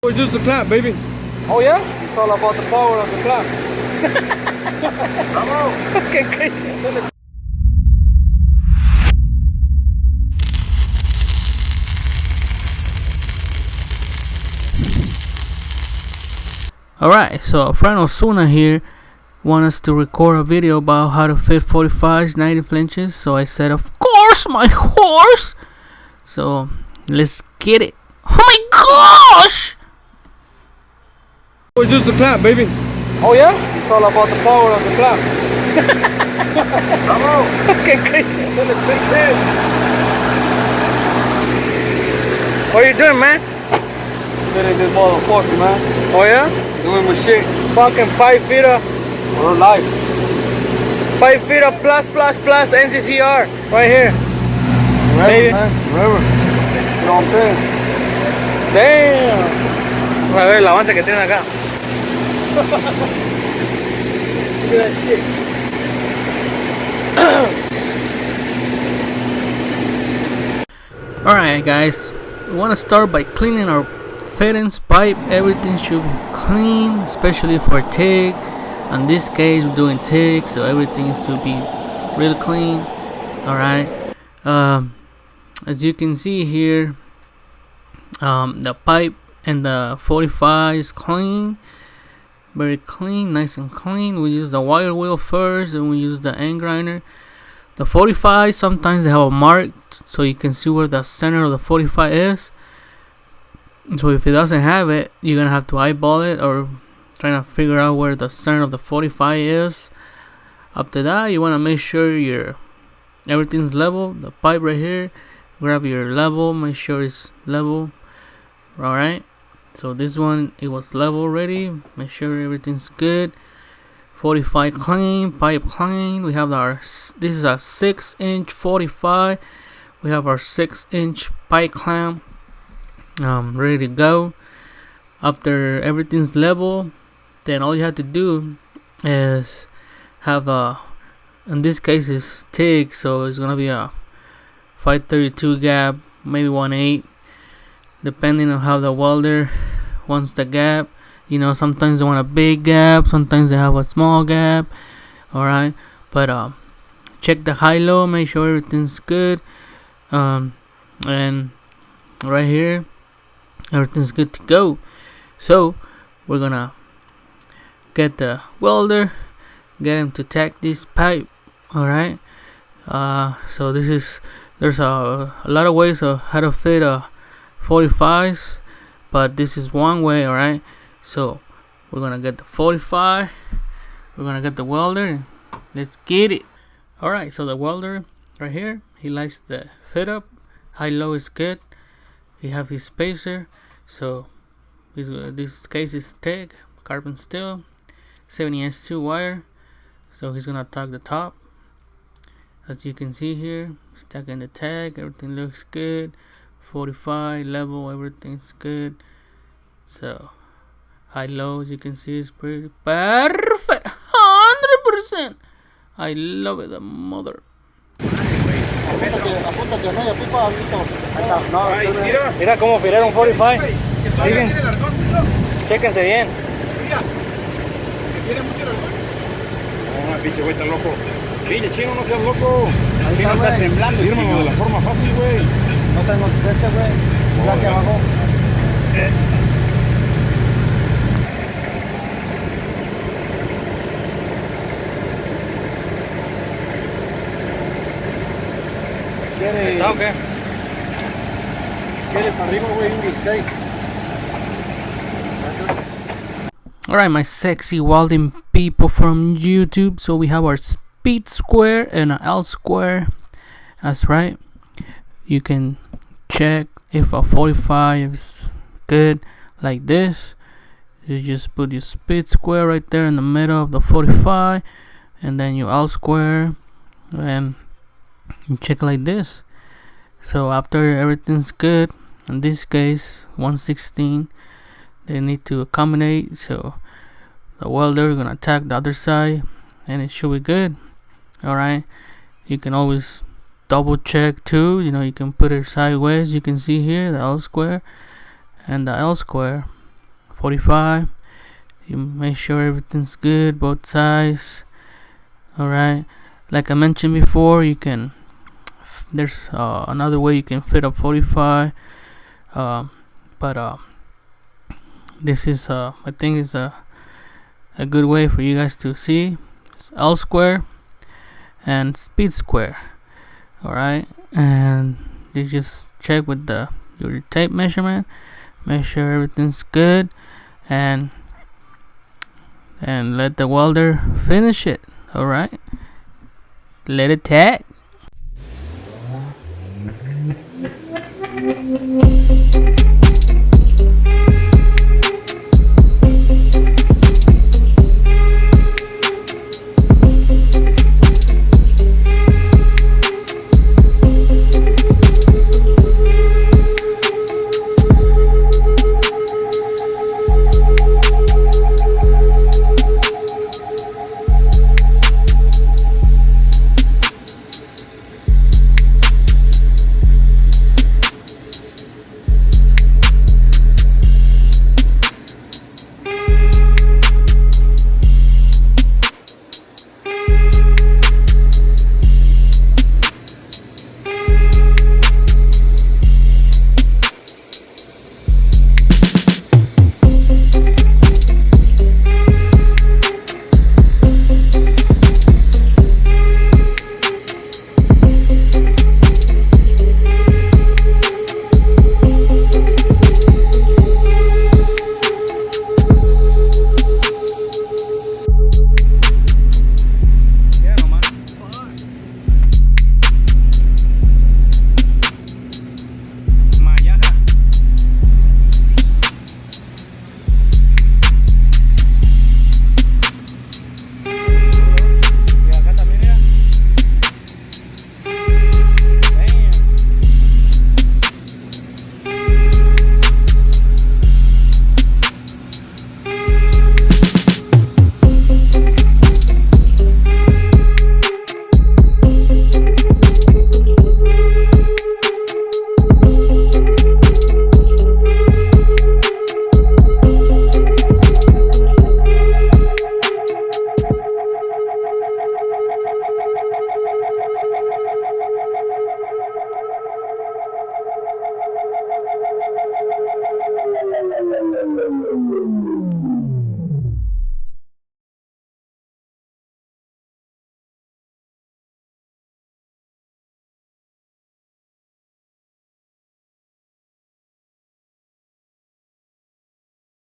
It's just the clamp, baby. Oh yeah? It's all about the power of the clamp. Okay, great. Alright, so friend Osuna here want us to record a video about how to fit 45s 90 inches. So I said, of course, my horse. So let's get it. Oh my gosh! It's just the clamp, baby. Oh yeah? It's all about the power of the clamp. Okay, great. What are you doing, man? Fitting this motherfucker, man. Oh yeah? Doing my shit. Fucking 5 feet of life. 5 feet of plus NCCR right here. Forever, Baby. man. Forever. You know what I'm saying? Damn. A ver el avance que tienen acá. Look at that shit. Alright guys, we want to start by cleaning our fittings, pipe. Everything should be clean, especially for TIG. In this case we're doing TIG, so everything should be real clean. Alright, as you can see here, the pipe and the 45 is clean, very clean, nice and clean. We use the wire wheel first, and we use the end grinder. The 45 sometimes they have a mark so you can see where the center of the 45 is. So if it doesn't have it, you're gonna have to eyeball it or trying to figure out where the center of the 45 is. After that, you want to make sure everything's level. The pipe right here, grab your level, make sure it's level. Alright, so this one, it was level already. Make sure everything's good. 45 clean, pipe clean. We have this is a 6-inch 45. We have our 6-inch pipe clamp ready to go. After everything's level, then all you have to do is have in this case is TIG, so it's gonna be a 532 gap, maybe 1/8, depending on how the welder wants the gap. You know, sometimes they want a big gap, sometimes they have a small gap. Alright, but check the high-low, make sure everything's good. And right here, everything's good to go. So we're gonna get the welder, get him to tack this pipe. Alright, so there's a lot of ways of how to fit 45s, but this is one way. Alright, so we're gonna get the 45, we're gonna get the welder, let's get it. Alright, so the welder right here, he likes the fit up, high-low is good. He have his spacer, so this case is TIG, carbon steel, 70S2 wire. So he's gonna tag the top. As you can see here, he's tagging the tag, everything looks good. 45 level, everything's good. So high-low, as you can see, is pretty perfect, 100%. I love it, the mother. Mira cómo filar un 45. Miren, chéquense bien. No, pinche güey, está loco. Pinche chino, no seas loco. Chino, estás temblando. Fírmalo de la forma fácil, güey. No tengo güey. Mira aquí abajo. ¿Está o qué? ¿Quieres para arriba, güey? Un 16. Alright, my sexy welding people from YouTube. So we have our speed square and an L square. That's right. You can check if a 45 is good like this. You just put your speed square right there in the middle of the 45, and then your L square, and you check like this. So after everything's good, in this case 1/16, they need to accommodate. So the welder is gonna tack the other side, and it should be good. Alright, you can always double check too. You know, you can put it sideways. You can see here the L square and the L square. 45. You make sure everything's good, both sides. Alright, like I mentioned before, you can there's another way you can fit a 45, but this is I think is a good way for you guys to see. It's L square and speed square. Alright, and you just check with your tape measurement, make sure everything's good, and let the welder finish it. Alright, let it tack.